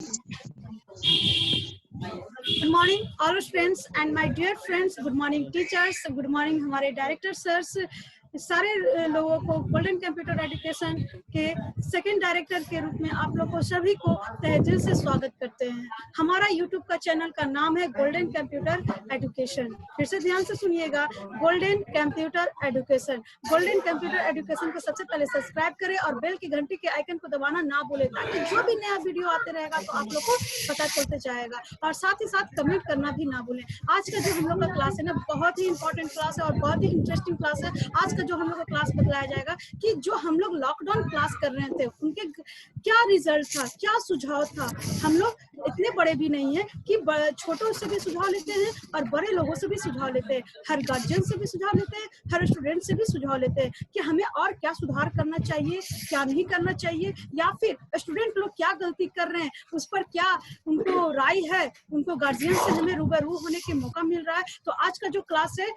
Good morning all friends and my dear friends. Good morning teachers. Good morning हमारे director sirs, सारे लोगों को golden Computer Education के second director के रूप में आप लोग को सभी को तहे दिल से स्वागत करते हैं। हमारा यूट्यूब का चैनल का नाम है गोल्डन कंप्यूटर एजुकेशन। फिर से ध्यान से सुनिएगा, golden Computer education. Golden Computer education को सबसे पहले सब्सक्राइब करें और बेल की घंटी के आइकन को दबाना ना भूलें, ताकि जो भी नया वीडियो आते रहेगा तो आप लोग को पता चलते जाएगा। और साथ ही साथ कमेंट करना भी ना भूलें। आज का जो हम लोग का क्लास है ना, बहुत ही इंपॉर्टेंट क्लास है और बहुत ही इंटरेस्टिंग क्लास है। आज का जो हम लोग का क्लास बतलाया जाएगा कि जो हम लोग लॉकडाउन क्लास कर रहे थे उनके क्या रिजल्ट था, क्या सुझाव था। हम लोग इतने बड़े भी नहीं है कि छोटों से भी सुझाव लेते हैं और बड़े लोगों से भी सुझाव लेते हैं, हर गार्जियन से भी सुझाव लेते हैं, हर स्टूडेंट से भी सुझाव लेते हैं कि हमें और क्या सुधार करना चाहिए, क्या नहीं करना चाहिए, या फिर स्टूडेंट लोग क्या गलती कर रहे हैं उस पर क्या उनको राय है, उनको गार्जियन से हमें रूबरू होने के मौका मिल रहा है। तो आज का जो क्लास है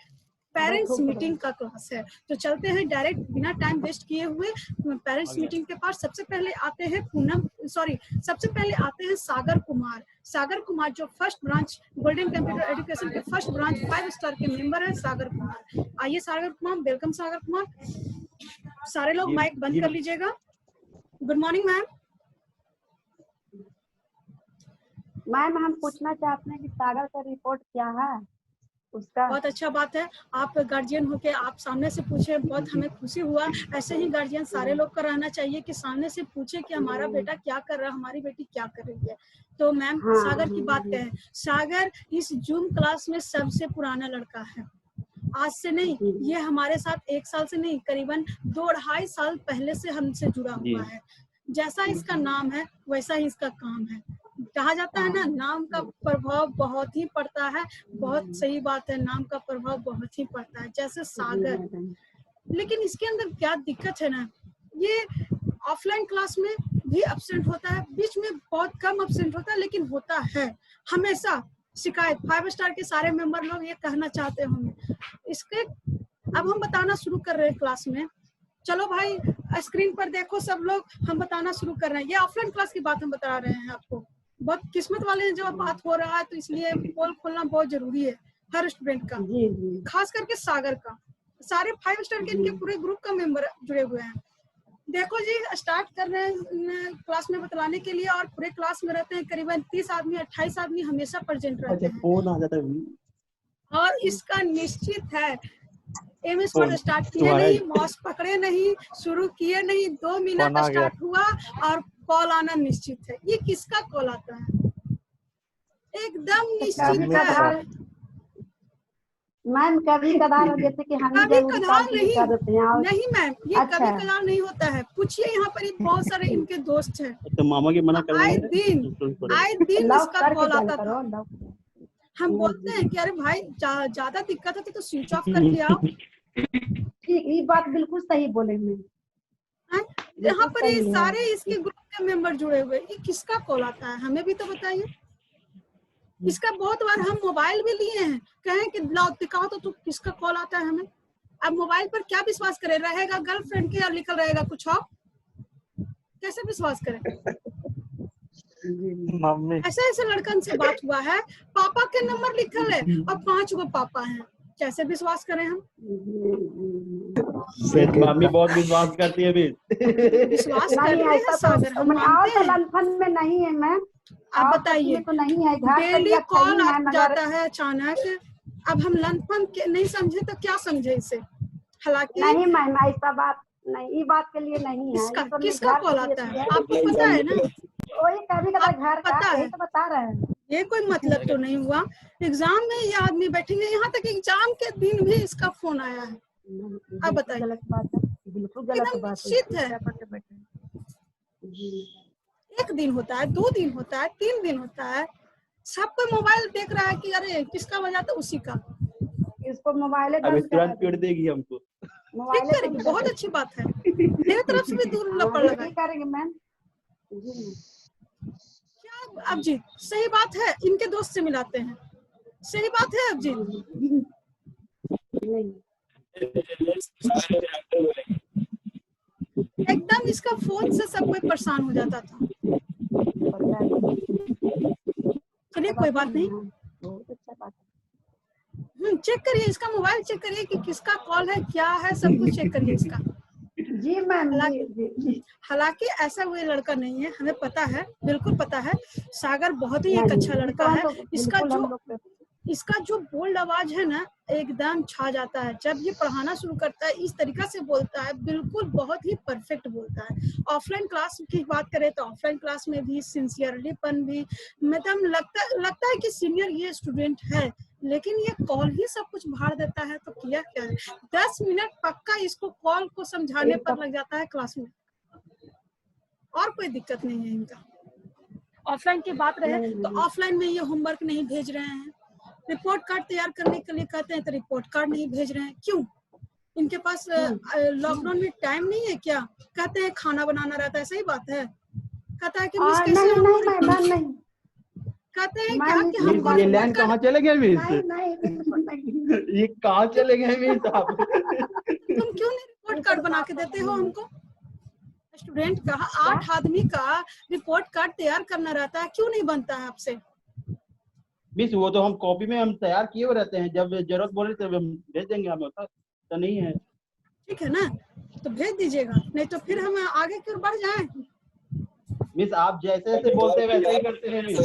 पेरेंट्स मीटिंग का क्लास है। तो चलते हैं डायरेक्ट बिना टाइम वेस्ट किए हुए पेरेंट्स मीटिंग के पास। सबसे पहले आते हैं सबसे पहले आते हैं सागर कुमार। सागर कुमार जो first branch golden Computer Education के फर्स्ट ब्रांच 5 स्टार के मेंबर है सागर कुमार। आइए सागर कुमार, वेलकम सागर कुमार। सारे लोग माइक बंद कर लीजिएगा। Good morning ma'am. मैम हम पूछना चाहते हैं कि सागर का रिपोर्ट क्या है उसका। बहुत अच्छा बात है, आप गार्जियन होके आप सामने से पूछे, बहुत हमें खुशी हुआ। ऐसे ही गार्जियन सारे लोग का रहना चाहिए कि सामने से पूछे कि हमारा बेटा क्या कर रहा है, हमारी बेटी क्या कर रही है। तो मैम सागर की बात कहें, सागर इस जूम क्लास में सबसे पुराना लड़का है। आज से नहीं, ये हमारे साथ 1 साल से नहीं, करीबन 2-2.5 साल पहले से हमसे जुड़ा हुआ है। जैसा इसका नाम है वैसा ही इसका काम है। कहा जाता है ना, नाम का प्रभाव बहुत ही पड़ता है। बहुत सही बात है, नाम का प्रभाव बहुत ही पड़ता है, जैसे सागर। लेकिन इसके अंदर क्या दिक्कत है ना, ये ऑफलाइन क्लास में भी एब्सेंट होता है, बीच में बहुत कम एब्सेंट होता है, लेकिन होता है हमेशा। शिकायत 5 स्टार के सारे मेंबर लोग ये कहना चाहते होंगे। इसके अब हम बताना शुरू कर रहे हैं क्लास में। चलो भाई स्क्रीन पर देखो सब लोग, हम बताना शुरू कर रहे हैं। ये ऑफलाइन क्लास की बात हम बता रहे हैं आपको। बहुत किस्मत वाले हैं जो बात हो रहा है, तो इसलिए पोल खोलना बहुत जरूरी है हर स्टूडेंट का, खास करके सागर का। सारे 5 स्टार के इनके पूरे ग्रुप का मेंबर जुड़े हुए हैं। देखो जी, स्टार्ट कर रहे हैं क्लास में बतलाने के लिए, और पूरे क्लास में रहते हैं करीबन 30 आदमी 28 आदमी हमेशा प्रेजेंट रहते हैं। फोन आ जाता है और इसका निश्चित है एमएस वर्ड स्टार्ट किए नहीं, माउस पकड़े नहीं, शुरू किए नहीं, 2 मिनट स्टार्ट हुआ और कॉल आना निश्चित है। ये किसका कॉल आता है? एकदम निश्चित है मैम। कभी कदार जैसे कि हम कभी कदार नहीं मैम, ये अच्छा। कभी कदार नहीं होता है। पूछिए, यहाँ पर बहुत सारे इनके दोस्त हैं, तो मामा के मना कर आए दिन इसका कॉल आता था। हम बोलते हैं कि अरे भाई ज्यादा दिक्कत है तो स्विच ऑफ करके आओ। ठीक, ये बात बिल्कुल सही बोले मैम। यहाँ पर ये सारे इसके ग्रुप के मेंबर जुड़े हुए, ये किसका कॉल आता है हमें भी तो बताइए। इसका बहुत बार हम मोबाइल भी लिए हैं, कहें कि लाओ दिखाओ तो किसका कॉल आता है हमें। अब मोबाइल पर क्या विश्वास करे, रहेगा गर्लफ्रेंड के या लिखल रहेगा कुछ और, कैसे विश्वास करें। ऐसे ऐसे लड़कन से बात हुआ है, पापा के नंबर लिखल है और 5 गो पापा हैं, कैसे विश्वास करें हम। मम्मी बहुत विश्वास करती है, विश्वास करते हैं सागर, हम मानते हैं। में नहीं है मैम, आप बताइए, तो नहीं है, डेली कॉल आ जाता है अचानक। अब हम लंथन के नहीं समझे तो क्या समझे इसे। हालांकि नहीं मैम, ऐसा बात नहीं, ये बात के लिए नहीं है। किसका कॉल आता है आपको पता है ना, वही कभी कभी घर का पता है तो बता रहे हैं। ये कोई मतलब तो नहीं हुआ। एग्जाम में ये आदमी बैठेंगे, यहाँ तक एग्जाम के दिन भी इसका फोन आया है। अब बताइए, गलत बात है, बिल्कुल गलत बात निश्चित है। 1 दिन होता है, 2 दिन होता है, 3 दिन होता है, सब कोई मोबाइल देख रहा है कि अरे किसका वजह था उसी का। इसको मोबाइल तुरंत पीट देगी हमको। ठीक करेगी, बहुत अच्छी बात है। मेरे तरफ से भी दूर पड़ लगा करेंगे मैम। क्या अब जी सही बात है, इनके दोस्त से मिलाते हैं। सही बात है अब जी। एकदम इसका फोन से सब कोई परेशान हो जाता था। चलिए कोई बात नहीं, बहुत अच्छा बात है। चेक करिए इसका मोबाइल, चेक करिए कि किसका कॉल है, क्या है, सब कुछ चेक करिए इसका। जी मैम, जी। हालांकि ऐसा वो लड़का नहीं है, हमें पता है, बिल्कुल पता है। सागर बहुत ही एक नहीं, अच्छा लड़का है। तो इसका जो बोल्ड आवाज है ना, एकदम छा जाता है। जब ये पढ़ाना शुरू करता है इस तरीका से बोलता है, बिल्कुल बहुत ही परफेक्ट बोलता है। ऑफलाइन क्लास की बात करें तो ऑफलाइन क्लास में भी सिंसियरलीपन भी, मतलब लगता है कि सीनियर ये स्टूडेंट है, लेकिन ये कॉल ही सब कुछ भाड़ देता है। तो किया क्या है, 10 मिनट पक्का इसको कॉल को समझाने पर लग जाता है क्लास में, और कोई दिक्कत नहीं है इनका। ऑफलाइन की बात रहे तो ऑफलाइन में ये होमवर्क नहीं भेज रहे हैं, रिपोर्ट कार्ड तैयार करने के लिए कहते हैं तो रिपोर्ट कार्ड नहीं भेज रहे हैं। क्यों? इनके पास लॉकडाउन में टाइम नहीं है क्या? कहते हैं खाना बनाना रहता है, सही बात है। कहता है कि मिस कैसे नहीं, कहते हैं क्या कि हम ये लैंड कहाँ चले गए मिस? नहीं, ये कहाँ चले गए मिस आप? तुम क्यों नहीं रिपोर्ट कार्ड बना के देते हो हमको? स्टूडेंट का 8 आदमी का रिपोर्ट कार्ड तैयार करना रहता है, क्यों नहीं बनता है आपसे? मिस वो तो हम कॉपी में हम तैयार किए हुए रहते हैं, जब जरूरत बोले तब हम भेज देंगे, हमें तो नहीं है। ठीक है ना, तो भेज दीजिएगा, नहीं तो फिर हम आगे की ओर बढ़ जाएं। मिस आप जैसे जैसे बोलते हैं वैसे ही करते हैं मिस।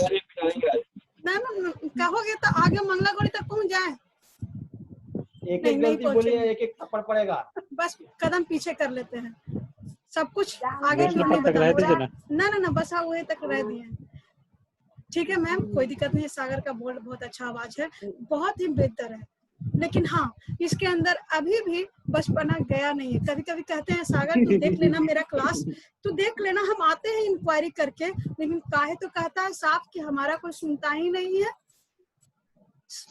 नहीं कहोगे तो आगे मंगला गौरी तक पहुंच जाए। एक एक गलती बोलिए, एक एक थप्पड़ पड़ेगा। बस कदम पीछे कर लेते हैं, सब कुछ आगे की ओर नहीं बताना। ना बस हाँ वही तक रह दिए। ठीक है मैम, कोई दिक्कत नहीं है। सागर का बोल्ड बहुत अच्छा आवाज है, बहुत ही बेहतर है, लेकिन हाँ इसके अंदर अभी भी बचपना गया नहीं है। कभी कभी कहते हैं सागर तू देख लेना मेरा क्लास, तू देख लेना, हम आते हैं इंक्वायरी करके, लेकिन काहे तो कहता है साफ कि हमारा कोई सुनता ही नहीं है।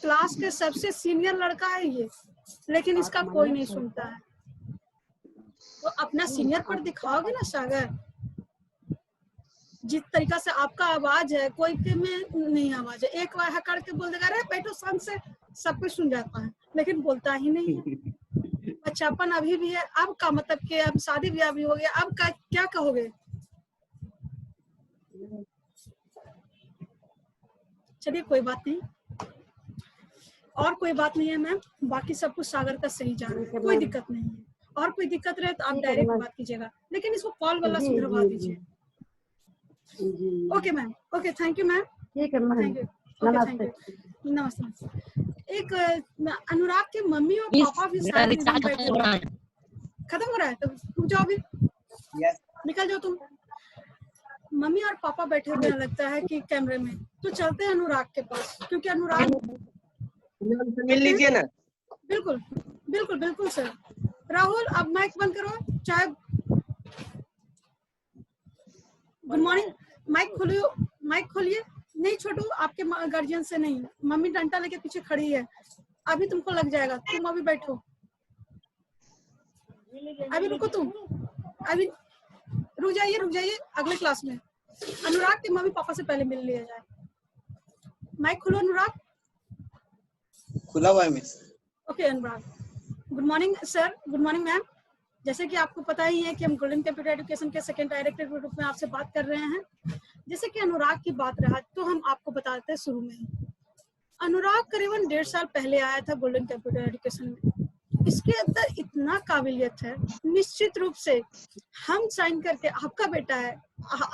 क्लास के सबसे सीनियर लड़का है ये, लेकिन इसका कोई नहीं सुनता है। तो अपना सीनियर पर दिखाओगे ना सागर, जिस तरीका से आपका आवाज है, कोई के में नहीं आवाज है। एक बार हकड़ के बोल देगा, अरे बैठो शांत से, सब कुछ सुन जाता है, लेकिन बोलता ही नहीं है। बच्चापन अभी भी है। अब का मतलब कि अब शादी ब्याह भी हो गया, अब का क्या कहोगे? चलिए कोई बात नहीं, और कोई बात नहीं है मैम, बाकी सब कुछ सागर का सही जा रहा है, कोई दिक्कत नहीं है। और कोई दिक्कत रहे तो आप डायरेक्ट बात कीजिएगा, लेकिन इसको कॉल वाला सुधरवा दीजिए। Okay ma'am, okay, thank you ma'am. ठीक है मैम, थैंक यू, नमस्ते। एक अनुराग के मम्मी और पापा भी साथ में बैठे हुए हैं। खत्म हो रहा है तो रुक जाओ, अभी निकल जाओ तुम। मम्मी और पापा बैठे हुए हैं लगता है कि कैमरे में, तो चलते हैं अनुराग के पास, क्योंकि अनुराग मिल लीजिए ना। बिल्कुल बिल्कुल बिल्कुल सर। राहुल अब माइक बंद करो, चाहे गुड मॉर्निंग, माइक खोलिए। नहीं छोटू, आपके गार्जियन से नहीं, मम्मी डंडा लेके पीछे खड़ी है, अभी तुमको लग जाएगा, तुम अभी बैठो, अभी रुको, तुम अभी रुक जाइए, अगले क्लास में। अनुराग के मम्मी पापा से पहले मिल लिया जाए। माइक खोलो अनुराग। खुला हुआ है miss. Okay Anurag, good morning sir, good morning ma'am. जैसे कि आपको पता ही है कि हम गोल्डन कंप्यूटर एजुकेशन के सेकंड डायरेक्टर के रूप में आपसे बात कर रहे हैं। जैसे कि अनुराग की बात रहा तो हम आपको बताते हैं शुरू में ही। अनुराग करीबन 1.5 साल पहले आया था गोल्डन कंप्यूटर एजुकेशन में। इसके अंदर इतना काबिलियत है, निश्चित रूप से हम साइन करके, आपका बेटा है,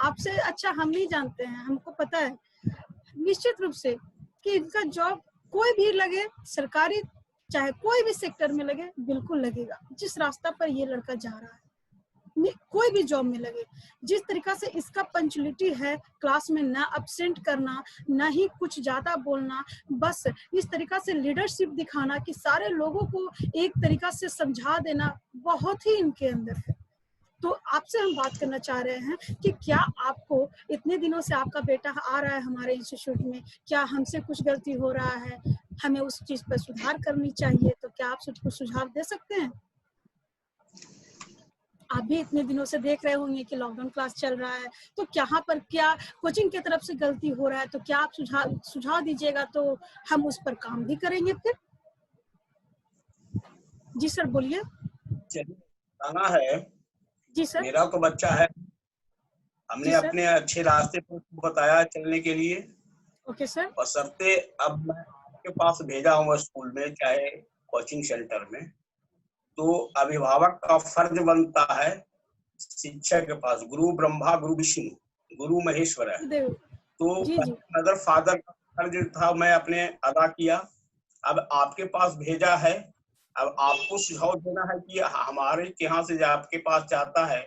आपसे अच्छा हम नहीं जानते हैं, हमको पता है निश्चित रूप से कि इनका जॉब कोई भी लगे, सरकारी चाहे कोई भी सेक्टर में लगे, बिल्कुल लगेगा। जिस रास्ता पर ये लड़का जा रहा है, कोई भी जॉब में लगे। जिस तरीका से इसका पंक्चुअलिटी है, क्लास में ना अब्सेंट करना, ना ही कुछ ज्यादा बोलना, बस इस तरीका से लीडरशिप दिखाना कि सारे लोगों को एक तरीका से समझा देना, बहुत ही इनके अंदर है। तो आपसे हम बात करना चाह रहे हैं कि क्या आपको इतने दिनों से आपका बेटा आ रहा है हमारे इंस्टीट्यूट में, क्या हमसे कुछ गलती हो रहा है, हमें उस चीज पर सुधार करनी चाहिए, तो क्या आप कुछ सुझाव दे सकते हैं? आप भी इतने दिनों से देख रहे होंगे कि लॉकडाउन क्लास चल रहा है, तो यहाँ पर क्या कोचिंग की तरफ से गलती हो रहा है, तो क्या आप सुझाव दीजिएगा, तो हम उस पर काम भी करेंगे फिर। जी सर बोलिए। आना है जी सर। मेरा को बच्चा है, हमने अपने अच्छे रास्ते पर बताया चलने के लिए, ओके सर। बशर्ते अब मैं आपके पास भेजा हूँ स्कूल में चाहे कोचिंग सेंटर में, तो अभिभावक का फर्ज बनता है शिक्षक के पास, गुरु ब्रह्मा गुरु विष्णु गुरु महेश्वर है, देव तो जी जी मदर फादर का फर्ज था मैं अपने अदा किया। अब आपके पास भेजा है, अब आपको सुझाव देना है कि हमारे यहाँ से आपके पास जाता है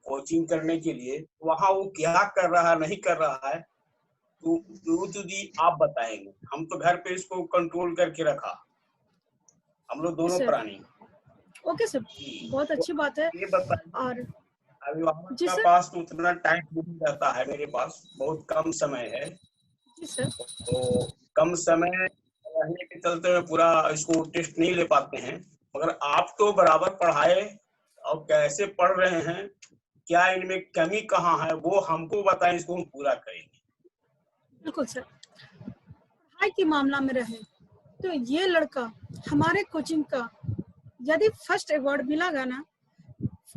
कोचिंग करने के लिए, वहाँ वो क्या कर रहा है नहीं कर रहा है, तो जी आप बताएंगे। हम तो घर पे इसको कंट्रोल करके रखा, हम लोग दोनों सर। प्राणी। ओके सर, बहुत अच्छी बात है। ये बताइए, और अभिभावक जी का सर। पास तो उतना टाइम नहीं रहता है, मेरे पास बहुत कम समय है, जी सर। तो कम समय रहने के चलते हुए पूरा इसको टेस्ट नहीं ले पाते हैं। मगर आप तो बराबर पढ़ाए और कैसे पढ़ रहे हैं, क्या इनमें कमी कहाँ है वो हमको बताएं, इसको हम पूरा करेंगे। बिल्कुल सर। पढ़ाई के मामला में रहे तो ये लड़का हमारे कोचिंग का यदि फर्स्ट अवार्ड मिलेगा ना,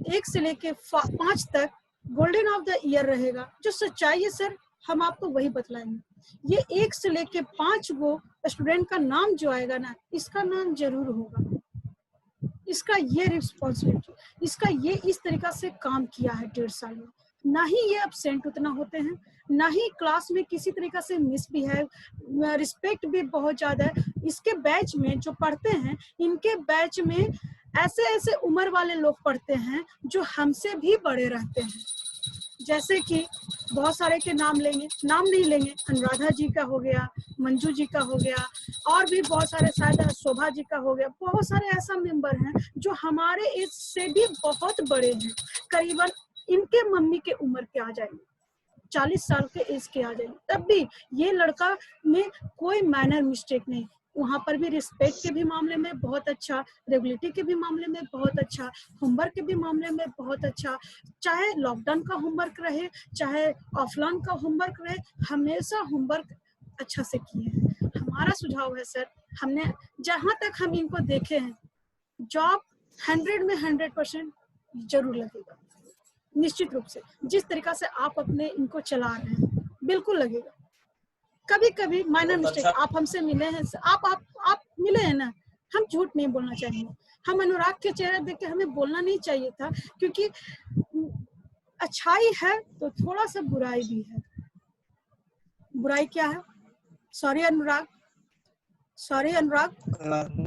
1 से लेके 5 तक गोल्डन ऑफ द ईयर रहेगा। जो सच्चाई है सर, हम आपको वही बतलाएंगे। ये 1 से लेके 5 वो स्टूडेंट का नाम जो आएगा ना, इसका नाम जरूर होगा। इसका ये रिस्पॉन्सिबिलिटी, इसका ये इस तरीका से काम किया है 1.5 साल में। ना ही ये एब्सेंट उतना होते हैं, ना ही क्लास में किसी तरीका से मिसबिहेव, रिस्पेक्ट भी बहुत ज्यादा है। इसके बैच में जो पढ़ते हैं, इनके बैच में ऐसे ऐसे उम्र वाले लोग पढ़ते हैं जो हमसे भी बड़े रहते हैं। जैसे कि बहुत सारे के नाम लेंगे, नाम नहीं लेंगे, अनुराधा जी का हो गया, मंजू जी का हो गया, और भी बहुत सारे, शायद शोभा जी का हो गया। बहुत सारे ऐसा मेंबर हैं जो हमारे एज से भी बहुत बड़े हैं, करीबन इनके मम्मी के उम्र के आ जाएंगे, 40 साल के एज के आ जाएंगे। तब भी ये लड़का में कोई माइनर मिस्टेक नहीं। वहाँ पर भी रिस्पेक्ट के भी मामले में बहुत अच्छा, रेगुलेटरी के भी मामले में बहुत अच्छा, होमवर्क के भी मामले में बहुत अच्छा, चाहे लॉकडाउन का होमवर्क रहे चाहे ऑफलाइन का होमवर्क रहे, हमेशा होमवर्क अच्छा से किए हैं। हमारा सुझाव है सर, हमने जहाँ तक हम इनको देखे हैं, जॉब 100 में 100% जरूर लगेगा, निश्चित रूप से। जिस तरीका से आप अपने इनको चला रहे हैं, बिल्कुल लगेगा। कभी कभी माइनर मिस्टेक, आप हमसे मिले हैं, आप मिले हैं ना, हम झूठ नहीं बोलना चाहेंगे। हम अनुराग के चेहरा देख के हमें बोलना नहीं चाहिए था, क्योंकि अच्छाई है तो थोड़ा सा बुराई भी है। बुराई क्या है? सॉरी अनुराग,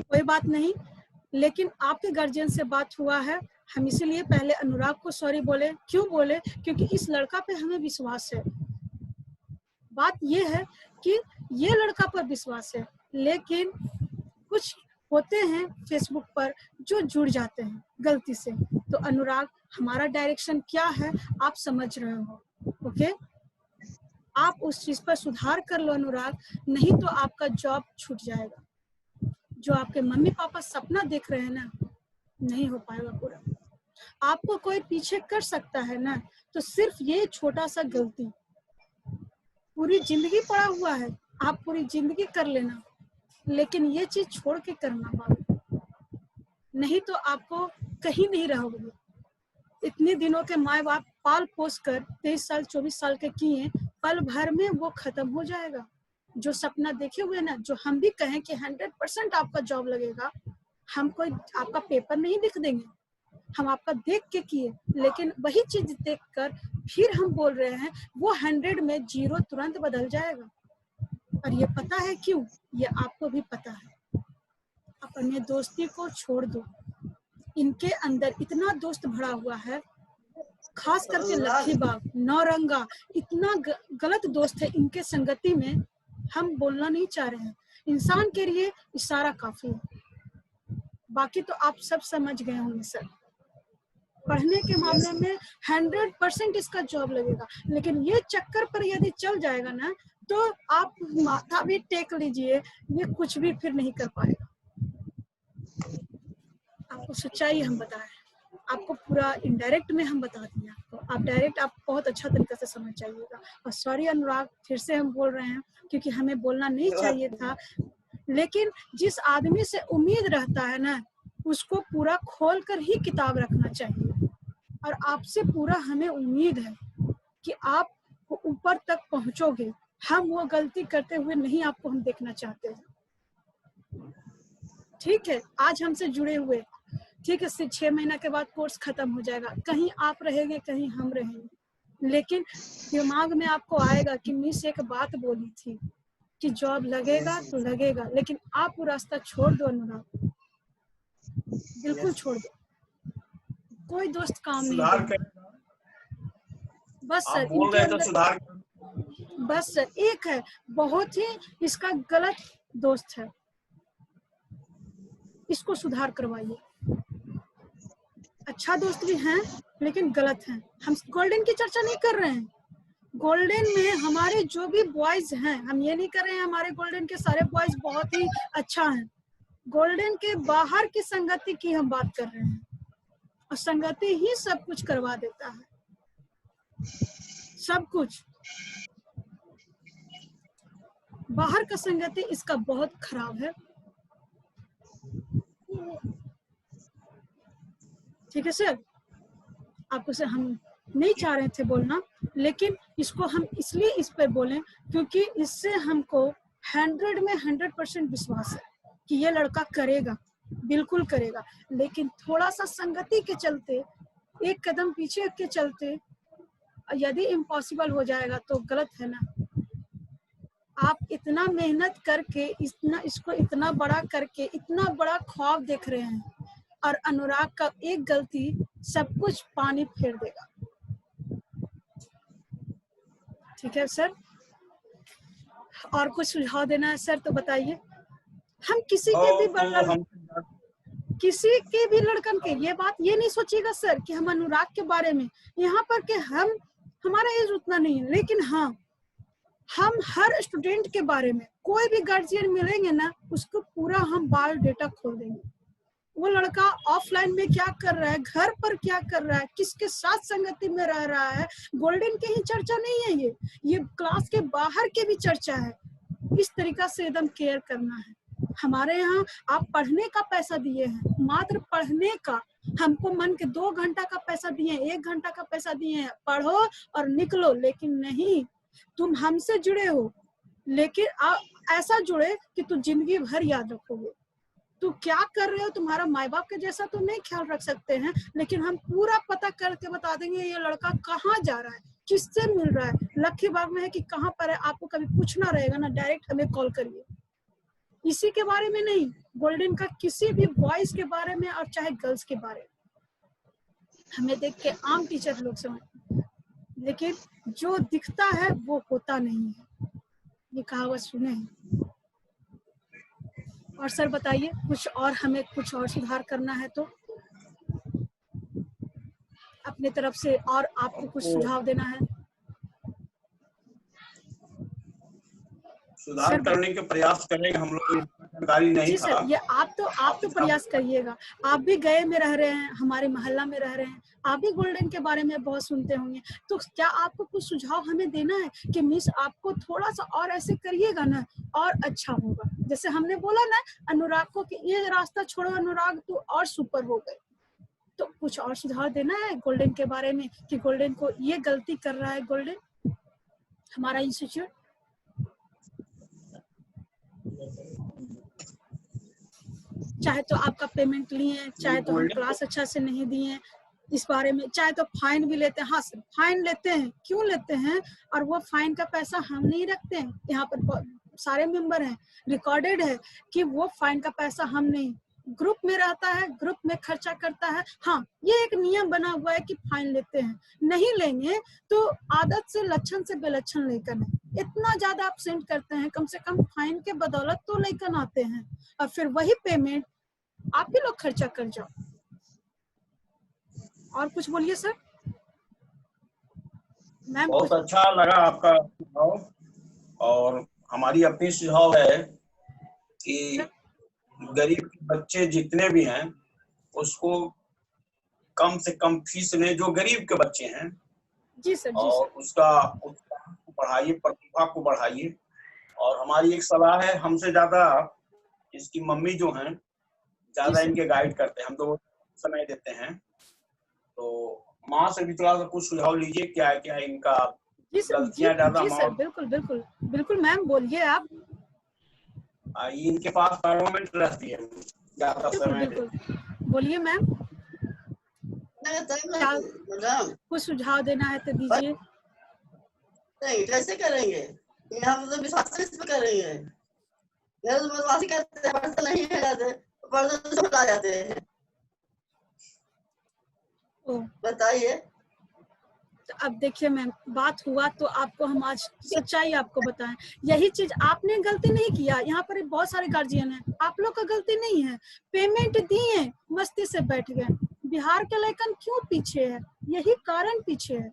कोई बात नहीं, लेकिन आपके गार्जियन से बात हुआ है, हम इसीलिए पहले अनुराग को सॉरी बोले। क्यों बोले? क्योंकि इस लड़का पे हमें विश्वास है। बात ये है कि ये लड़का पर विश्वास है, लेकिन कुछ होते हैं फेसबुक पर जो जुड़ जाते हैं गलती से। तो अनुराग, हमारा डायरेक्शन क्या है आप समझ रहे हो, ओके? आप उस चीज पर सुधार कर लो अनुराग, नहीं तो आपका जॉब छूट जाएगा। जो आपके मम्मी पापा सपना देख रहे हैं ना, नहीं हो पाएगा पूरा। आपको कोई पीछे कर सकता है ना, तो सिर्फ ये छोटा सा गलती, पूरी जिंदगी पड़ा हुआ है, आप पूरी जिंदगी कर लेना, लेकिन ये चीज छोड़ के करना बाबू, नहीं तो आपको कहीं नहीं रहोगे। इतने दिनों के माए बाप पाल पोस कर 23 साल 24 साल के किए, पल भर में वो खत्म हो जाएगा। जो सपना देखे हुए ना, जो हम भी कहें कि 100% आपका जॉब लगेगा, हम कोई आपका पेपर नहीं लिख देंगे, हम आपका देख के किए, लेकिन वही चीज देख कर फिर हम बोल रहे हैं, वो 100 में 0 तुरंत बदल जाएगा। और ये पता है क्यों? ये आपको भी पता है। अपने दोस्ती को छोड़ दो, इनके अंदर इतना दोस्त भरा हुआ है, खास करके लक्की बाग, नौरंगा, इतना गलत दोस्त है इनके संगति में, हम बोलना नहीं चाह रहे हैं। इंसान के लिए इशारा काफी है, बाकी तो आप सब समझ गए होंगे सर। पढ़ने के मामले में 100% इसका जॉब लगेगा, लेकिन ये चक्कर पर यदि चल जाएगा ना, तो आप माथा भी टेक लीजिए, ये कुछ भी फिर नहीं कर पाएगा। आपको सच्चाई हम बताएं, आपको पूरा इनडायरेक्ट में हम बता दिए आपको, आप डायरेक्ट आप बहुत अच्छा तरीका से समझ जाइएगा। और सॉरी अनुराग, फिर से हम बोल रहे हैं, क्योंकि हमें बोलना नहीं चाहिए था, लेकिन जिस आदमी से उम्मीद रहता है ना, उसको पूरा खोल कर ही किताब रखना चाहिए। और आपसे पूरा हमें उम्मीद है कि आप ऊपर तक पहुंचोगे, हम वो गलती करते हुए नहीं आपको हम देखना चाहते हैं। ठीक है, आज हमसे जुड़े हुए, ठीक है, 6 महीना के बाद कोर्स खत्म हो जाएगा, कहीं आप रहेंगे कहीं हम रहेंगे, लेकिन दिमाग में आपको आएगा कि मिस एक बात बोली थी कि जॉब लगेगा तो लगेगा, लेकिन आप वो रास्ता छोड़ दो अनुराग, बिल्कुल छोड़ दो, कोई दोस्त काम नहीं सुधार देगा। बस आप सर बोल इनके रहे हैं तो अंदर, सुधार बस सर एक है, बहुत ही इसका गलत दोस्त है, इसको सुधार करवाइए। अच्छा दोस्त भी हैं लेकिन गलत हैं। हम गोल्डन की चर्चा नहीं कर रहे हैं, गोल्डन में हमारे जो भी बॉयज हैं, हम ये नहीं कर रहे हैं हमारे गोल्डन के सारे बॉयज बहुत ही अच्छा हैं, गोल्डन के बाहर की संगति की हम बात कर रहे हैं, और संगति ही सब कुछ करवा देता है, सब कुछ। बाहर का संगति इसका बहुत खराब है। ठीक है सर, आपको से हम नहीं चाह रहे थे बोलना, लेकिन इसको हम इसलिए इस पे बोलें क्योंकि इससे हमको 100 में 100% विश्वास है कि ये लड़का करेगा, बिल्कुल करेगा, लेकिन थोड़ा सा संगति के चलते, एक कदम पीछे के चलते यदि इम्पॉसिबल हो जाएगा तो गलत है ना। आप इतना मेहनत करके, इसको इतना बड़ा करके, इतना बड़ा ख्वाब देख रहे हैं, और अनुराग का एक गलती सब कुछ पानी फेर देगा। ठीक है सर, और कुछ सुझाव देना है सर तो बताइए। हम किसी के भी लड़कन के ये बात ये नहीं सोचिएगा सर कि हम अनुराग के बारे में, यहाँ पर के हमारा एज उतना नहीं है, लेकिन हाँ, हम हर स्टूडेंट के बारे में, कोई भी गार्जियन मिलेंगे ना, उसको पूरा हम बायोडेटा खोल देंगे। वो लड़का ऑफलाइन में क्या कर रहा है, घर पर क्या कर रहा है, किसके साथ संगति में रह रहा है, गोल्डन की ही चर्चा नहीं है, ये क्लास के बाहर की भी चर्चा है। इस तरीका से एकदम केयर करना है। हमारे यहाँ आप पढ़ने का पैसा दिए हैं, मात्र पढ़ने का, हमको मन के 2 घंटा का पैसा दिए, 1 घंटा का पैसा दिए हैं, पढ़ो और निकलो, लेकिन नहीं, तुम हमसे जुड़े हो, लेकिन ऐसा जुड़े कि तुम जिंदगी भर याद रखोगे। तू क्या कर रहे हो, तुम्हारा माँ बाप के जैसा तो नहीं ख्याल रख सकते हैं, लेकिन हम पूरा पता करके बता देंगे ये लड़का कहाँ जा रहा है, किससे मिल रहा है, लक्की बाग में है कि कहाँ पर है, आपको कभी पूछना रहेगा ना, डायरेक्ट हमें कॉल करिए। इसी के बारे में नहीं, गोल्डन का किसी भी बॉयज के बारे में और चाहे गर्ल्स के बारे में, हमें देख के आम टीचर लोग समझते, लेकिन जो दिखता है वो होता नहीं है, ये कहावत सुने हैं। और सर बताइए, कुछ और हमें कुछ और सुधार करना है तो अपने तरफ से, और आपको कुछ सुझाव देना है? सुधार करने के प्रयास करेंगे हम लोग, जानकारी नहीं जी था। सर, ये आप तो प्रयास करिएगा, आप भी गए में रह रहे हैं, हमारे मोहल्ला में रह रहे हैं, आप भी गोल्डन के बारे में बहुत सुनते होंगे, तो क्या आपको कुछ सुझाव हमें देना है कि मिस आपको थोड़ा सा और ऐसे करिएगा ना और अच्छा होगा। जैसे हमने बोला ना अनुराग को कि ये रास्ता छोड़ो अनुराग, तो और सुपर हो गए, तो कुछ और सुझाव देना है गोल्डन के बारे में कि गोल्डन को ये गलती कर रहा है, गोल्डन हमारा इंस्टीट्यूट। चाहे तो आपका पेमेंट लिए, चाहे तो हम क्लास अच्छा से नहीं दिए, इस बारे में, चाहे तो फाइन भी लेते हैं। हाँ सर, फाइन लेते हैं, क्यों लेते हैं, और वो फाइन का पैसा हम नहीं रखते हैं, यहाँ पर सारे मेंबर हैं, रिकॉर्डेड है कि वो फाइन का पैसा हम नहीं, ग्रुप में रहता है, ग्रुप में खर्चा करता है। हाँ, ये एक नियम बना हुआ है कि फाइन लेते हैं, नहीं लेंगे तो आदत से लक्षण से बेलक्षण लेकर है, इतना ज्यादा आप सेंड करते हैं, कम से कम फाइन के बदौलत तो लेकर आते हैं, और फिर वही पेमेंट आप ही लोग खर्चा कर जाओ। और कुछ बोलिए सर। मैम बहुत अच्छा लगा आपका सुझाव, और हमारी अपनी सुझाव है कि गरीब के बच्चे जितने भी हैं उसको कम से कम फीस लें, जो गरीब के बच्चे हैं। जी सर, जी और सर। उसका उत्साह को बढ़ाइए, प्रतिभा को बढ़ाइए। और हमारी एक सलाह है, हमसे ज्यादा इसकी मम्मी जो हैं ज्यादा इनके गाइड करते हैं, हम तो समय देते हैं, तो माँ से भी थोड़ा सा कुछ सुझाव लीजिए, क्या क्या इनका जी सर, गलतियां ज्यादा जी सर, बिल्कुल बिल्कुल बिल्कुल मैम, बोलिए आप। इनके पास परमानेंट रहती है ज्यादा बिल्कुल समय। बिल्कुल, बोलिए मैम, क्या मैडम कुछ सुझाव देना है तो दीजिए। नहीं कैसे करेंगे, ये हम तो विश्वास इस पे करेंगे। मेरे तो बदमाशी करते हैं, पढ़ते नहीं है जाते, पढ़ते तो समझ आ जाते हैं। ओ, बताइए। तो अब देखिए मैम, बात हुआ तो आपको हम आज सच्चाई आपको बताएं। यही चीज आपने गलती नहीं किया, यहाँ पर बहुत सारे गार्जियन हैं, आप लोग का गलती नहीं है। पेमेंट दिए, मस्ती से बैठ गए। बिहार के लड़कन क्यों पीछे है, यही कारण पीछे है।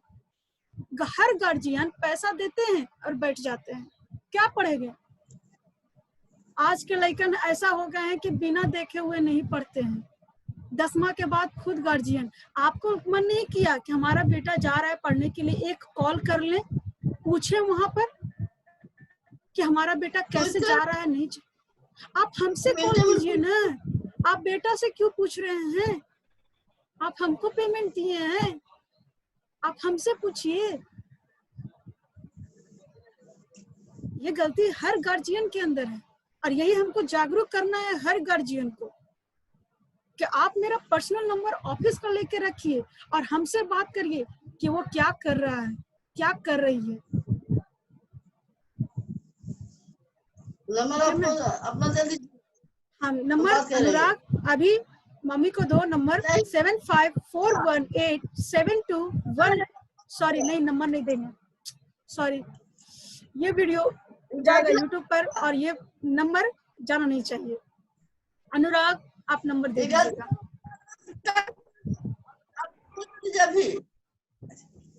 हर गार्जियन पैसा देते हैं और बैठ जाते हैं, क्या पढ़ेंगे। आज के लड़कन ऐसा हो गए हैं कि बिना देखे हुए नहीं पढ़ते हैं। 10वां के बाद खुद गार्जियन, आपको मन नहीं किया कि हमारा बेटा जा रहा है पढ़ने के लिए, एक कॉल कर लें, पूछे वहां पर कि हमारा बेटा कैसे जा रहा है, नहीं आप हमसे कॉल कीजिए ना। आप बेटा से क्यों पूछ रहे हैं, आप हमको पेमेंट दिए हैं, आप हमसे पूछिए। ये गलती हर गार्जियन के अंदर है और यही हमको जागरूक करना है हर गार्जियन को कि आप मेरा पर्सनल नंबर ऑफिस का लेके रखिए और हमसे बात करिए कि वो क्या कर रहा है, क्या कर रही है। नंबर अपना दे दीजिए। हाँ नंबर, अनुराग अभी मम्मी को दो नंबर, 75418721। सॉरी नहीं, नंबर नहीं देंगे, सॉरी, ये वीडियो जाएगा यूट्यूब पर और ये नंबर जाना नहीं चाहिए। अनुराग आप नंबर दे दीजिएगा।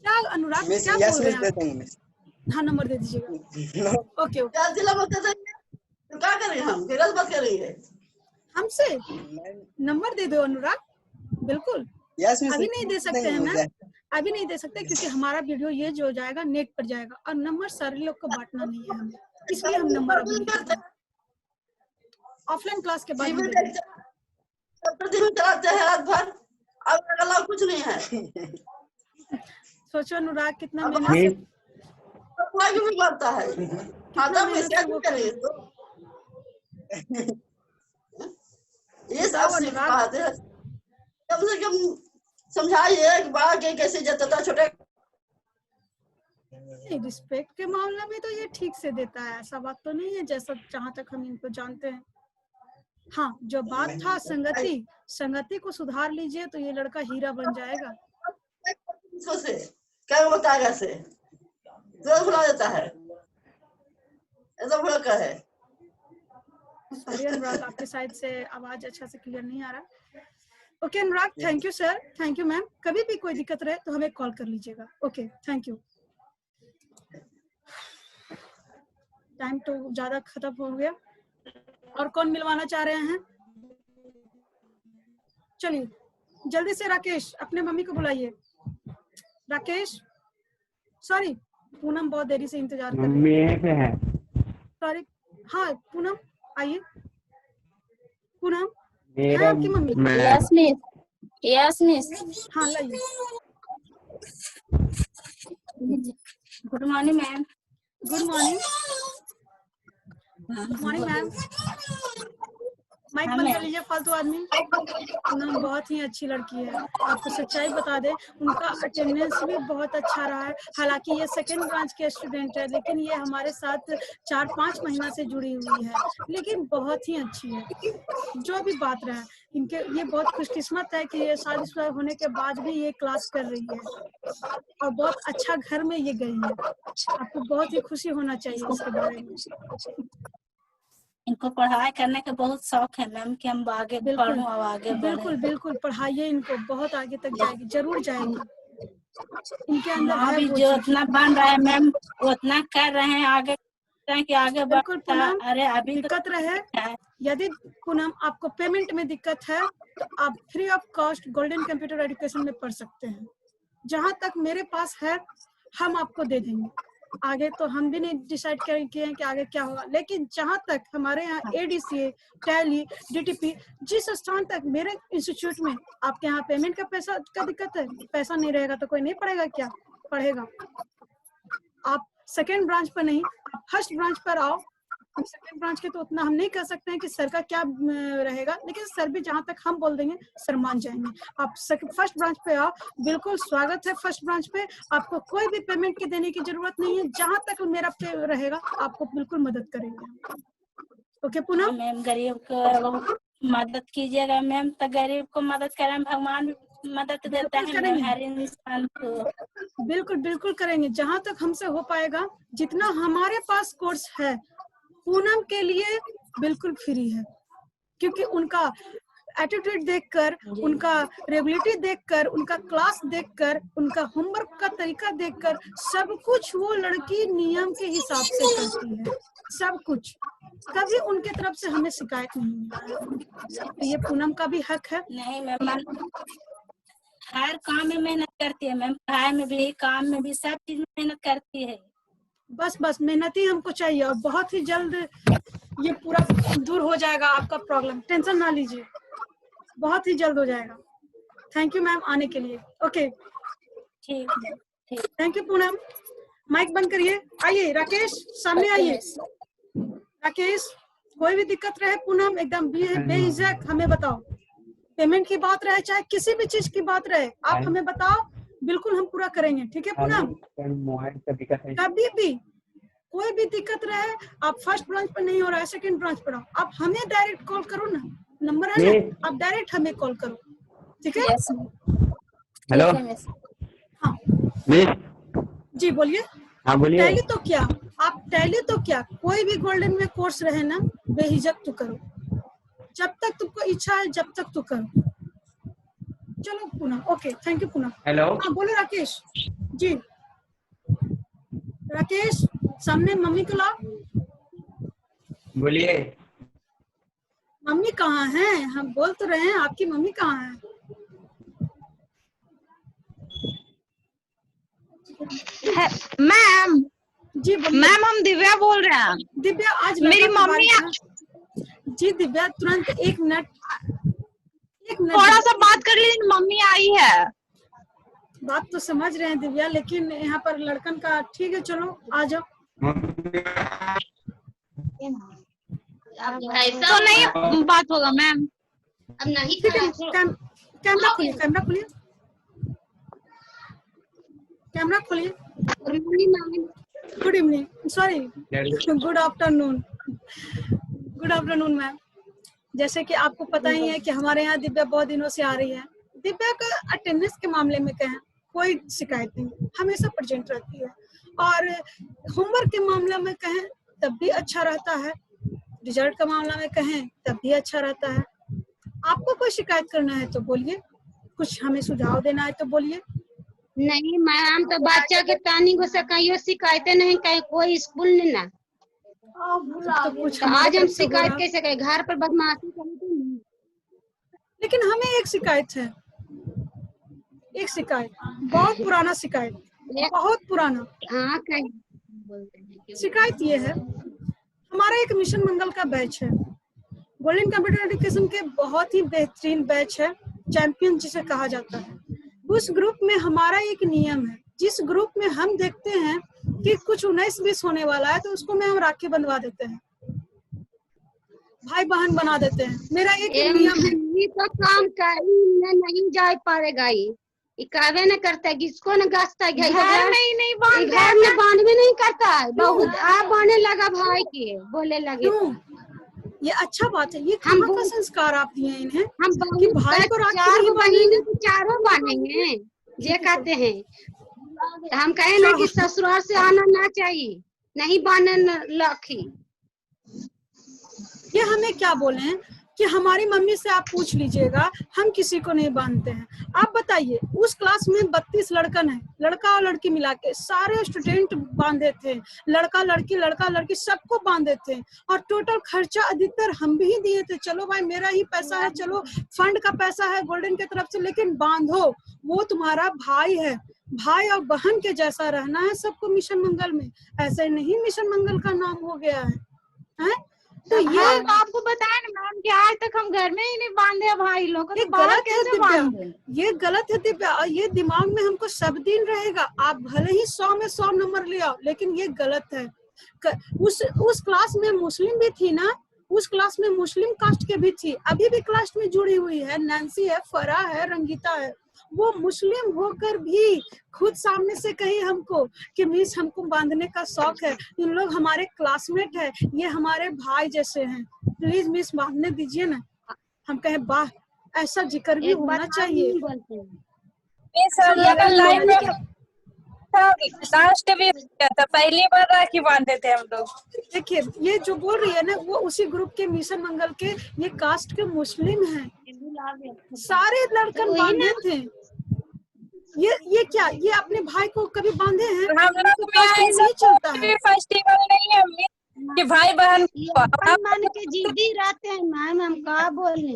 क्या अनुराग क्या बोल रहे हैं? हाँ नंबर दे दीजिएगा। ओके ओके, क्या करेंगे हम, फिर बात करेंगे हमसे नंबर दे दो अनुराग। बिल्कुल अभी नहीं दे सकते हैं मैम, अभी नहीं दे सकते क्योंकि हमारा वीडियो ये जो जाएगा नेट पर जाएगा और नंबर सारे लोग को बांटना नहीं है हमें, इसलिए हम नंबर अभी नहीं देते। ऑफलाइन क्लास के बाद में देंगे। कराते हैं रात भर, अब अगला कुछ नहीं है। सोचो अनुराग कितना मेहनत से, कोई भी करता है, ये सब बात है। कम से कम समझाइए कि बड़ा के कैसे जाता था, छोटे रिस्पेक्ट के मामले में तो ये ठीक से देता है, ऐसा बात तो नहीं है, जैसा जहाँ तक हम इनको जानते हैं। हाँ जो बात था संगति को सुधार लीजिए तो ये लड़का हीरा बन जाएगा। से क्या बताएगा से तो भुला देता है, ऐसा भुला का है। सॉरी अनुराग, आपके साइड से आवाज अच्छा से क्लियर नहीं आ रहा। Okay Anurag, thank you sir, thank you ma'am, कभी भी कोई दिक्कत रहे तो हमें कॉल कर लीजिएगा। Okay thank you. टाइम तो ज्यादा खत्म हो गया, और कौन मिलवाना चाह रहे हैं? चलिए जल्दी से राकेश अपने मम्मी को बुलाइए। राकेश, सॉरी पूनम बहुत देरी से इंतजार कर रही है। सॉरी, हाँ पूनम आइए। पूनम है आपकी mummy? Yes miss, yes miss. हाँ लाइए। Good morning ma'am. Good morning. Good morning ma'am. Mike बंद कर लीजिए फालतू आदमी। पूनम बहुत ही अच्छी लड़की है, आपको सच्चाई बता दे, उनका अटेंडेंस भी बहुत अच्छा रहा है। हालांकि ये सेकेंड ब्रांच के स्टूडेंट है, लेकिन ये हमारे साथ 4-5 महीना से जुड़ी हुई है, लेकिन बहुत ही अच्छी है। जो भी बात रहा है, इनके ये बहुत खुशकिस्मत है कि ये शादीशुदा होने के बाद भी ये क्लास कर रही है और बहुत अच्छा घर में ये गई है। आपको बहुत ही खुशी होना चाहिए इसके बारे में। इनको पढ़ाई करने का बहुत शौक है मैम कि हम आगे पढ़ूं और आगे बिल्कुल बिल्कुल पढ़ाइए इनको, बहुत आगे तक जाएगी, जरूर जाएगी। इनके अंदर है अभी वो जो चीज़। उतना बन रहा है मैम उतना कर रहे हैं, आगे कि आगे बिल्कुल पूनम, अरे अभी दिक्कत रहे, यदि पूनम आपको पेमेंट में दिक्कत है तो आप free of cost golden Computer education में पढ़ सकते हैं। जहां तक मेरे पास है हम आपको दे देंगे, आगे तो हम भी नहीं डिसाइड किए हैं कि आगे क्या होगा, लेकिन जहां तक हमारे यहाँ एडीसीए, टैली, डीटीपी, जिस स्थान तक मेरे इंस्टीट्यूट में आपके यहाँ पेमेंट का पैसा का दिक्कत है, पैसा नहीं रहेगा तो कोई नहीं पढ़ेगा, क्या पढ़ेगा? आप सेकेंड ब्रांच पर नहीं, आप फर्स्ट ब्रांच पर आओ। हम सेकेंड ब्रांच के तो उतना हम नहीं कह सकते हैं कि सर का क्या रहेगा, लेकिन सर भी जहाँ तक हम बोल देंगे सर मान जाएंगे। आप फर्स्ट ब्रांच पे आओ, बिल्कुल स्वागत है फर्स्ट ब्रांच पे। आपको कोई भी पेमेंट की देने की जरूरत नहीं है, जहाँ तक मेरा पे रहेगा आपको बिल्कुल मदद करेंगे। ओके पूनम? मैम गरीब को मदद कीजिएगा मैम, तो गरीब को मदद करें, भगवान भी मदद देता है मैम हर इंसान को। बिल्कुल बिल्कुल करेंगे, जहाँ तक हमसे हो पाएगा। जितना हमारे पास कोर्स है पूनम के लिए बिल्कुल फ्री है, क्योंकि उनका एटीट्यूड देखकर, उनका रेगुलरिटी देखकर, उनका क्लास देखकर, उनका होमवर्क का तरीका देखकर सब कुछ वो लड़की नियम के हिसाब से करती है, सब कुछ। कभी उनके तरफ से हमें शिकायत नहीं है। तो ये पूनम का भी हक है। नहीं मैम, हर काम में मेहनत करती है मैम, पढ़ाई में भी, काम में भी, सब चीज में मेहनत करती है। बस बस मेहनत ही हमको चाहिए, और बहुत ही जल्द ये पूरा दूर हो जाएगा आपका प्रॉब्लम, टेंशन ना लीजिए, बहुत ही जल्द हो जाएगा। थैंक यू मैम आने के लिए। ओके ठीक ठीक। Thank you Poonam. माइक बंद करिए, आइए राकेश सामने आइए। राकेश कोई भी दिक्कत रहे पूनम एकदम बेझिझक हमें बताओ, पेमेंट की बात रहे चाहे किसी भी चीज की बात रहे, आप हमें बताओ, बिल्कुल हम पूरा करेंगे। ठीक है पूनम? कभी भी कोई भी दिक्कत रहे, आप फर्स्ट ब्रांच पर नहीं हो रहा है, सेकंड ब्रांच पर आओ, आप हमें डायरेक्ट कॉल करो ना, नंबर है ना, आप डायरेक्ट हमें कॉल करो। ठीक है? हेलो हाँ जी बोलिए। हाँ बोलिए। टैली तो क्या, आप टैली तो क्या, कोई भी गोल्डन में कोर्स रहे ना, बेहिजक तो करो, जब तक तुमको इच्छा है जब तक तो करो। चलो Poonam, okay thank you Poonam. Hello हाँ बोलो राकेश जी। राकेश सामने मम्मी को लाओ। बोलिए। मम्मी कहाँ है? हम बोल तो रहे हैं, आपकी मम्मी कहाँ है? मैम जी बोलिए। मैम हम दिव्या बोल रहे हैं। दिव्या आज मेरी मम्मी जी दिव्या तुरंत एक मिनट थोड़ा सा बात कर लीजिए, मम्मी आई है। बात तो समझ रहे हैं दिव्या, लेकिन यहाँ पर लड़कन का ठीक है, चलो आ जाओ। तो नहीं बात होगा मैम, अब नहीं ठीक है, कैमरा खोलिए, कैमरा खोलिए, कैमरा खोलिए। Good evening, sorry good afternoon, good afternoon ma'am. जैसे कि आपको पता ही है कि हमारे यहाँ दिव्या बहुत दिनों से आ रही है। दिव्या का अटेंडेंस के मामले में कहें कोई शिकायत नहीं, हमेशा प्रेजेंट रहती है, और होमवर्क के मामले में कहें तब भी अच्छा रहता है, रिजल्ट का मामला में कहें तब भी अच्छा रहता है। आपको कोई शिकायत करना है तो बोलिए, कुछ हमें सुझाव देना है तो बोलिए। नहीं मैम, तो बच्चा के तानी को से कहीं शिकायतें नहीं, कहीं कोई स्कूल नहीं ना, तो कुछ तो आज हम शिकायत कैसे करें? घर पर बदमाशी करते नहीं। लेकिन हमें एक शिकायत है, एक शिकायत, बहुत पुराना शिकायत, बहुत पुराना। हाँ कहीं शिकायत ये है, हमारा एक मिशन मंगल का बैच है, गोल्डन कंप्यूटर एजुकेशन के बहुत ही बेहतरीन बैच है, चैंपियन जिसे कहा जाता है। उस ग्रुप में हमारा एक नियम है, जिस ग्रुप में हम देखते हैं कि कुछ 19-20 होने वाला है तो उसको में हम राखी बंधवा देते हैं, भाई बहन बना देते हैं। मेरा एक नियम है, ये तो काम नहीं जा पाएगा, ये कावे न करता है, किसको न गाछता है, घर में बांधवे नहीं करता है, बहुत आप बांधने लगा भाई के, बोले लगे। ये अच्छा बात है, ये कहाँ का संस्कार आप दिए इन्हें, हम कि भाई को राखी नहीं बांधेंगे, चारों बांधेंगे ये कहते हैं। हम कहे ना कि ससुराल से आना ना चाहिए, नहीं बांधने राखी। ये हमें क्या बोले हैं कि हमारी मम्मी से आप पूछ लीजिएगा, हम किसी को नहीं बांधते हैं। आप बताइए, उस क्लास में 32 लड़कन है, लड़का और लड़की मिला के सारे स्टूडेंट बांधे थे, लड़का लड़की सबको बांधे थे, और टोटल खर्चा अधिकतर हम भी दिए थे। चलो भाई मेरा ही पैसा है, चलो फंड का पैसा है गोल्डन की तरफ से, लेकिन बांधो, वो तुम्हारा भाई है, भाई और बहन के जैसा रहना है सबको मिशन मंगल में। ऐसे नहीं मिशन मंगल का नाम हो गया है, तो ये हम आपको बताए ना मैम कि आज तक हम घर में ही नहीं बांधे भाई लोग को, ये तो बाहर गलत है कैसे दिव्या, बांधे? ये गलत है दिव्या, और ये दिमाग में हमको सब दिन रहेगा। आप भले ही 100 में 100 नंबर ले आओ, लेकिन ये गलत है। उस क्लास में मुस्लिम भी थी ना, उस क्लास में मुस्लिम कास्ट के भी थी, अभी भी क्लास में जुड़ी हुई है, नैन्सी है, फरा है, रंगीता है। वो मुस्लिम होकर भी खुद सामने से कही हमको कि मिस हमको बांधने का शौक है, इन लोग हमारे क्लासमेट है, ये हमारे भाई जैसे हैं, प्लीज मिस बांधने दीजिए ना। हम कहे वाह, ऐसा जिक्र भी होना चाहिए। लास्ट भी किया था, पहली बार राखी बांधे थे हम लोग। देखिए ये जो बोल रही है ना, वो उसी ग्रुप के मिशन मंगल के, ये कास्ट के मुस्लिम हैं, सारे लड़कन बांधे थे। ये क्या, ये अपने भाई को कभी बांधे हैं? हम लोग में नहीं चलता है। फेस्टिवल नहीं है कि भाई बहन मान के जिद्दी रहते हैं मैम, हम क्या बोले।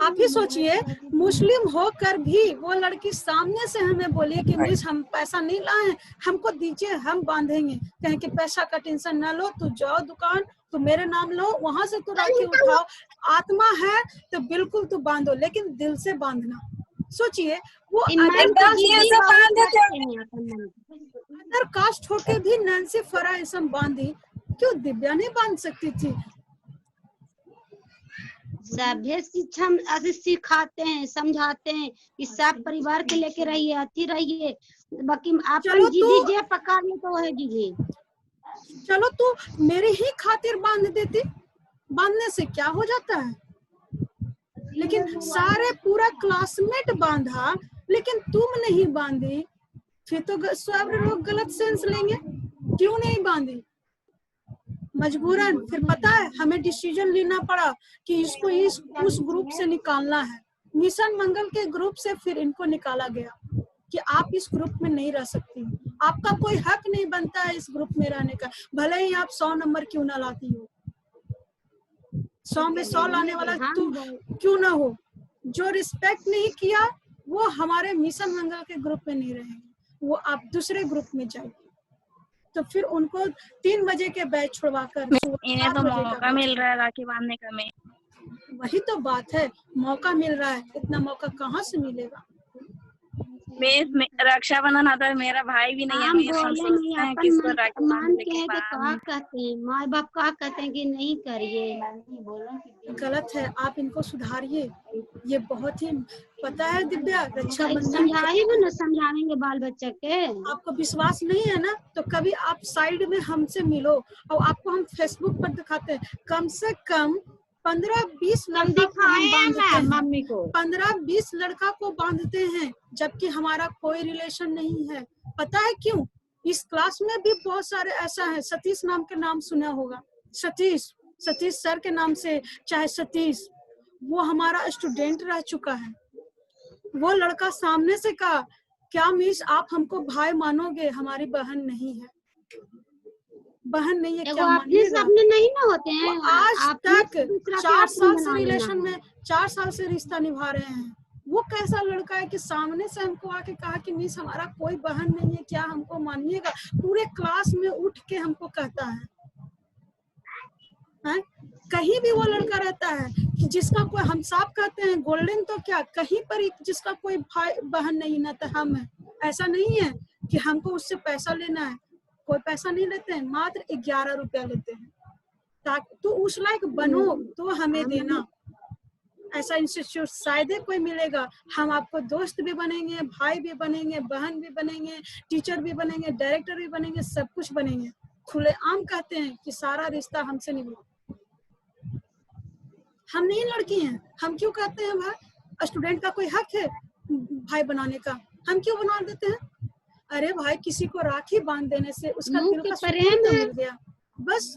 आप ही सोचिए, मुस्लिम होकर भी वो लड़की सामने से हमें बोली कि मिस हम पैसा नहीं लाए, हमको दीजिए, हम बांधेंगे। कहें कि पैसा का टेंशन ना लो, तू जाओ दुकान, तू मेरे नाम लो, वहां से तू राखी उठाओ, आत्मा है तो बिल्कुल तू बांधो, लेकिन दिल से बांधना। सोचिए वो अदर कास्ट होके भी नैन्सी फरा ऐसा बांधी, क्यों दिव्या नहीं बांध सकती थी? सभ्य शिक्षा ऐसे सिखाते हैं, समझाते हैं कि सब परिवार के लेके रहिए, अच्छी रहिए, बाकी आप जीजी जे पका ले तो है जीजी। चलो तू मेरे ही खातिर बांध देती, बांधने से क्या हो जाता है? लेकिन सारे पूरा क्लासमेट बांधा, लेकिन तुम नहीं बांधी, फिर तो सब लोग गलत सेंस लेंगे, क्यों नहीं बांधी? मजबूरन फिर पता है हमें डिसीजन लेना पड़ा कि इसको उस ग्रुप से निकालना है। मिशन मंगल के ग्रुप से फिर इनको निकाला गया कि आप इस ग्रुप में नहीं रह सकती, आपका कोई हक नहीं बनता है इस ग्रुप में रहने का, भले ही आप 100 नंबर क्यों ना लाती हो, 100 में 100 लाने वाला तुम क्यों ना हो। जो रिस्पेक्ट नहीं किया वो हमारे मिशन मंगल के ग्रुप में नहीं रहेंगे, वो आप दूसरे ग्रुप में जाएंगे। तो फिर उनको 3 बजे के बैच छुड़वाकर इन्हें तो मौका मिल रहा है राखी बांधने का। में वही तो बात है, मौका मिल रहा है, इतना मौका कहाँ से मिलेगा? रक्षाबंधन आता है, मेरा भाई भी नहीं है, माँ बाप क्या कहते हैं कि नहीं करिए, गलत है, आप इनको सुधारिए। ये बहुत ही पता है दिव्या, रक्षाबंधन समझाएंगे ना, समझाएंगे बाल बच्चे के। आपको विश्वास नहीं है ना, तो कभी आप साइड में हमसे मिलो और आपको हम फेसबुक पर दिखाते हैं। कम से कम 15-20 लड़का मम्मी को 15-20 लड़का को बांधते हैं, जबकि हमारा कोई रिलेशन नहीं है। पता है क्यों? इस क्लास में भी बहुत सारे ऐसा है, सतीश नाम के नाम सुना होगा, सतीश सर के नाम से, चाहे सतीश, वो हमारा स्टूडेंट रह चुका है। वो लड़का सामने से कहा, क्या मिस आप हमको भाई मानोगे? हमारी बहन नहीं है, बहन नहीं है, क्या मानिएगा? नहीं ना होते हैं, आज तक 4 साल से रिलेशन में, 4 साल से रिश्ता निभा रहे हैं। वो कैसा लड़का है कि सामने से हमको आके कहा कि मिस हमारा कोई बहन नहीं है, क्या हमको मानिएगा? पूरे क्लास में उठ के हमको कहता है। कहीं भी वो लड़का रहता है कि जिसका कोई, हम साफ कहते हैं गोल्डन, तो क्या कहीं पर जिसका कोई भाई बहन नहीं ना, तो हम है। ऐसा नहीं है कि हमको उससे पैसा लेना है, कोई पैसा नहीं लेते हैं, मात्र 11 रुपया लेते हैं, ताकि तू उस लायक बनो तो हमें देना। ऐसा इंस्टीट्यूट शायद कोई मिलेगा, हम आपको दोस्त भी बनेंगे, भाई भी बनेंगे, बहन भी बनेंगे, टीचर भी बनेंगे, डायरेक्टर भी बनेंगे, सब कुछ बनेंगे। खुलेआम कहते हैं कि सारा रिश्ता हमसे निभाओ। हम नहीं लड़की हैं, हम क्यों कहते हैं भाई? स्टूडेंट का कोई हक है भाई बनाने का, हम क्यों बना देते हैं? अरे भाई, किसी को राखी बांध देने से उसका दिल का सुकून तो मिल गया, बस।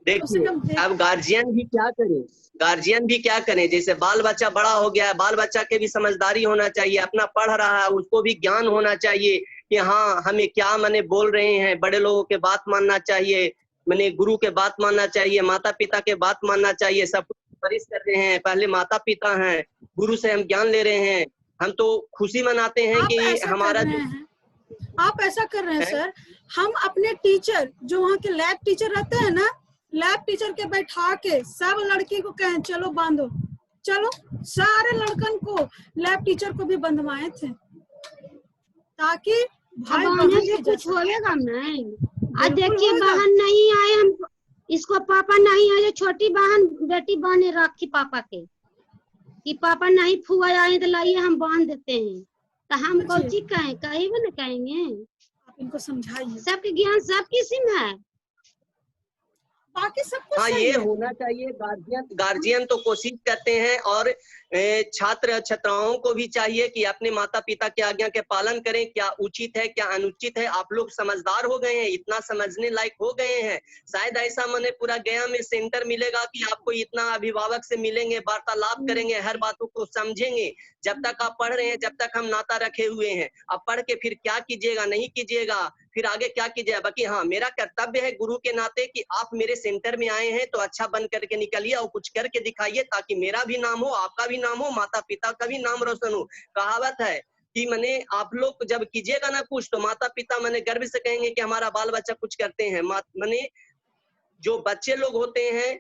देखिए अब गार्जियन भी क्या करे, गार्जियन भी क्या करे। जैसे बाल बच्चा बड़ा हो गया है, बाल बच्चा के भी समझदारी होना चाहिए, अपना पढ़ रहा है, उसको भी ज्ञान होना चाहिए कि हाँ हमें क्या मने बोल रहे हैं, बड़े लोगों के बात मानना चाहिए, मैंने गुरु के बात मानना चाहिए, माता पिता के बात मानना चाहिए। सब कुछ परवरिश कर रहे हैं, पहले माता पिता हैं, गुरु से हम ज्ञान ले रहे हैं। हम तो खुशी मनाते हैं कि हमारा आप ऐसा कर रहे हैं सर, हम अपने टीचर जो वहाँ के लैब टीचर रहते हैं ना, लैब टीचर के बैठा के सब लड़की को कहें चलो बांधो, चलो सारे लड़कन को लैब टीचर को भी बंधवाए थे ताकि भाई बहन से कुछ होएगा नहीं। आज देखिए बहन नहीं आए, हम इसको पापा नहीं आए, छोटी बहन बेटी बने रखी पापा के कि पापा नहीं फुआ आए तो लाइए हम बांध देते हैं, तो हम कौन चीज कहें, कहेंगे न कहेंगे। आप इनको समझाइए, सबके ज्ञान सब किस्म है, बाकी सब कुछ हाँ ये होना चाहिए। गार्जियन तो कोशिश करते हैं और छात्र छात्राओं को भी चाहिए कि अपने माता पिता की आज्ञा के पालन करें। क्या उचित है क्या अनुचित है, आप लोग समझदार हो गए हैं, इतना समझने लायक हो गए हैं। शायद ऐसा मैंने पूरा गया में सेंटर मिलेगा कि आपको इतना अभिभावक से मिलेंगे, वार्तालाप करेंगे, हर बातों को समझेंगे। जब तक आप पढ़ रहे हैं, जब तक हम नाता रखे हुए हैं, अब पढ़ के फिर क्या कीजिएगा नहीं कीजिएगा, फिर आगे क्या कीजिएगा। बाकी हाँ मेरा कर्तव्य है गुरु के नाते कि आप मेरे सेंटर में आए हैं तो अच्छा बन करके निकलिए और कुछ करके दिखाइए, ताकि मेरा भी नाम हो, आपका भी नाम हो, माता पिता का भी नाम रोशन हो। कहावत है कि मैंने आप लोग जब कीजिएगा ना कुछ तो माता पिता मैंने गर्व से कहेंगे कि हमारा बाल बच्चा कुछ करते हैं। मैंने जो बच्चे लोग होते हैं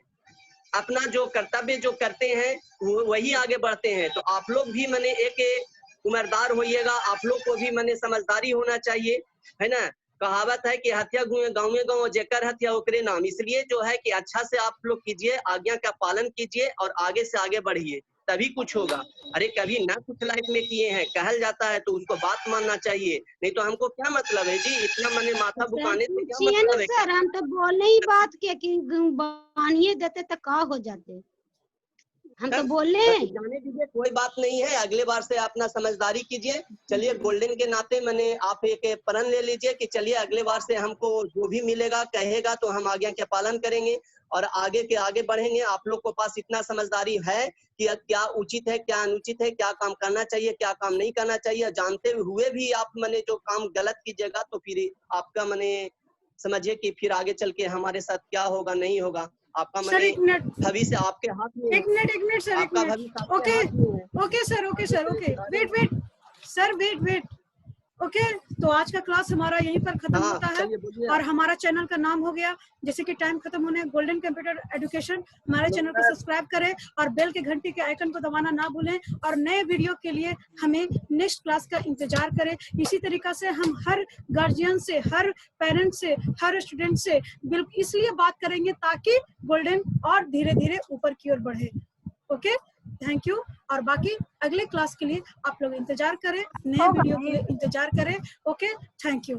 अपना जो कर्तव्य जो करते हैं वही आगे बढ़ते हैं। तो आप लोग भी मैंने एक उम्रदार होइएगा, आप लोग को भी मैंने समझदारी होना चाहिए, है ना। कहावत है कि हत्या गाँव में गाँव जेकर हत्या ओकरे नाम। इसलिए जो है कि अच्छा से आप लोग कीजिए, आज्ञा का पालन कीजिए और आगे से आगे बढ़िए, तभी कुछ होगा। अरे कभी ना कुछ लाइफ में किए हैं कहल जाता है तो उसको बात मानना चाहिए, नहीं तो हमको क्या मतलब है जी, इतना मैंने माथा बुकाने से क्या मतलब है। सर हम तो बोले ही बात के कि बानिए देते तो का हो जाते, हम तो बोले जाने दीजिए, कोई बात नहीं है। अगले बार से अपना समझदारी कीजिए। चलिए गोल्डन के नाते मैंने आप एक प्रण ले लीजिए कि चलिए अगले बार से हमको जो भी मिलेगा कहेगा तो हम आज्ञा के पालन करेंगे और आगे के आगे बढ़ेंगे। आप लोग को पास इतना समझदारी है कि क्या उचित है क्या अनुचित है, क्या काम करना चाहिए क्या काम नहीं करना चाहिए। जानते हुए भी आप मैंने जो काम गलत कीजिएगा तो फिर आपका मैंने समझिए कि फिर आगे चल के हमारे साथ क्या होगा नहीं होगा। आपका मैंने भविष्य आपके हाथ में। एक मिनट सर, आपका भविष्य okay okay sir, okay wait sir, wait okay. तो आज का क्लास हमारा यहीं पर खत्म होता है और हमारा चैनल का नाम हो गया, जैसे कि टाइम खत्म होने, गोल्डन कंप्यूटर एजुकेशन। हमारे चैनल को सब्सक्राइब करें और बेल के घंटी के आइकन को दबाना ना भूलें और नए वीडियो के लिए हमें नेक्स्ट क्लास का इंतजार करें। इसी तरीका से हम हर गार्जियन से, हर पेरेंट से, हर स्टूडेंट से बिल्कुल इसलिए बात करेंगे ताकि गोल्डन और धीरे धीरे ऊपर की ओर बढ़े। Okay, thank you. और बाकी अगले क्लास के लिए आप लोग इंतजार करें, नए वीडियो के लिए इंतजार करें। Okay, thank you.